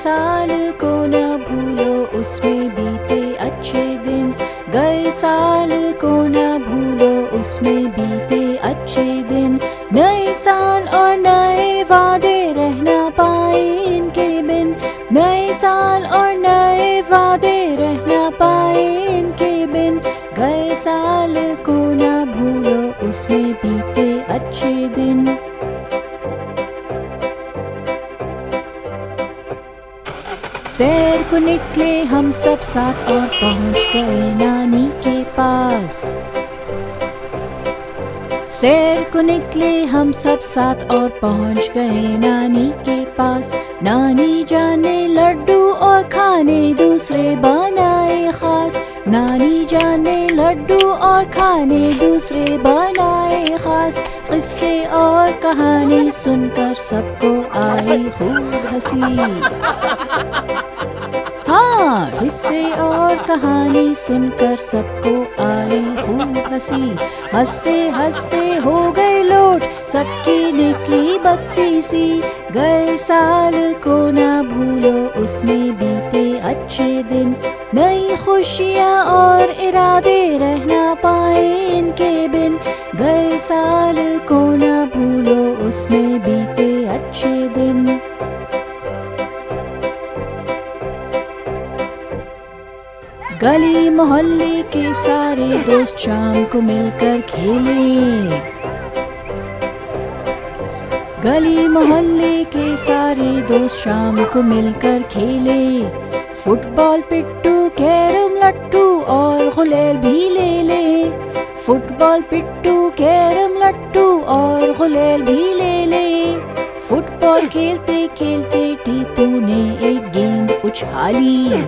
साल को न भूलो उसमें बीते अच्छे दिन, गए साल को न भूलो उसमें बीते अच्छे दिन। नए साल और नए वादे रह ना पाए इनके बिन, नए साल और नए वादे रह ना पाए इनके बिन। गए साल को न भूलो उसमें बीते अच्छे दिन। सैर को निकले हम सब साथ और पहुंच गए नानी के पास। सैर को निकले हम सब साथ और पहुंच गए नानी के पास। नानी जान ने लड्डू और खाने दूसरे बनाए खास। नानी जान ने लड्डू और खाने दूसरे बनाए खास। किस्से और कहानी सुनकर सबको आई खूब हंसी। हाँ, किस्से और कहानी सुनकर सबको आई खूब हंसी। हंसते हंसते हो गए लोट सबकी निकली बत्ती सी। गए साल को ना भूलो उसमें बीते अच्छे दिन। नई खुशियाँ और इरादे रह ना पाए इनके बिन। गए साल को ना भूलो उसमें बीते अच्छे दिन। गली मोहल्ले के सारे दोस्त शाम को मिलकर खेले। गली मोहल्ले के सारे दोस्त शाम को मिलकर खेले। फुटबॉल, पिट्टू, कैरम, लट्टू और गुलेल भी ले ले। फुटबॉल, पिट्टू, कैरम, लट्टू और गुलेल भी ले ले। फुटबॉल खेलते खेलते टीपू ने एक गेंद उछाली।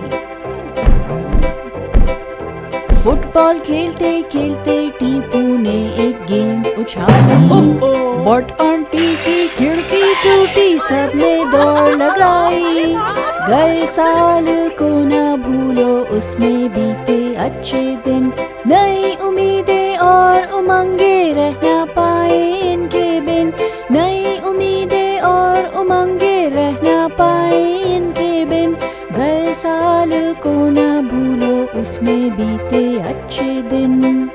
फुटबॉल खेलते खेलते टीपू ने एक गेंद उछाली। बट आंटी की खिड़की टूटी, सबने दौड़ लगाई। गए साल को ना भूलो उसमें बीते अच्छे दिन। नई उम्मीदें और उमंगे रह ना पाए इनके बिन। नई उम्मीदें और उमंगे रह ना पाए इनके बिन। गए साल को ना भूलो उसमें बीते अच्छे दिन।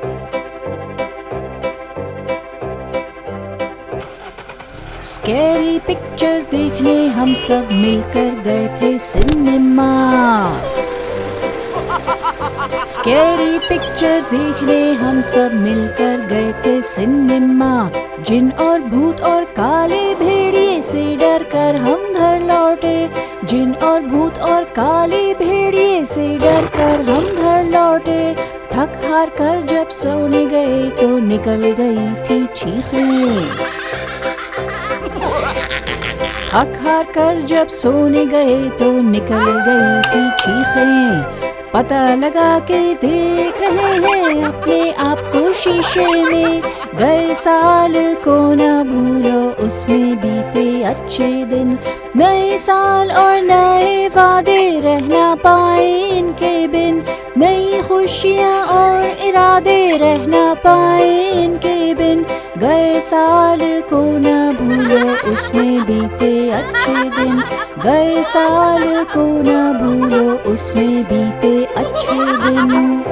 स्कैरी पिक्चर देखने हम सब मिलकर गए थे सिनेमा। स्कैरी पिक्चर देखने हम सब मिलकर गए थे सिनेमा। जिन और भूत और काले भेड़िए से डर कर हम घर लौटे। जिन और भूत और काले भेड़िए से डर कर हम घर लौटे। थक हार कर जब सोने गए तो निकल गई थी चीखें। थक हार कर जब सोने गए तो निकल गई थी चीखें। पता लगा के देख रहे हैं अपने आप को शीशे में। गए साल को ना भूलो उसमें बीते अच्छे दिन। नए साल और नए वादे रह ना पाए इनके बिन। नई खुशियाँ और इरादे रह ना पाए इनके बिन। गए साल को ना भूलो उसमें बीते अच्छे दिन। गए साल को ना भूलो उसमें बीते अच्छे दिन।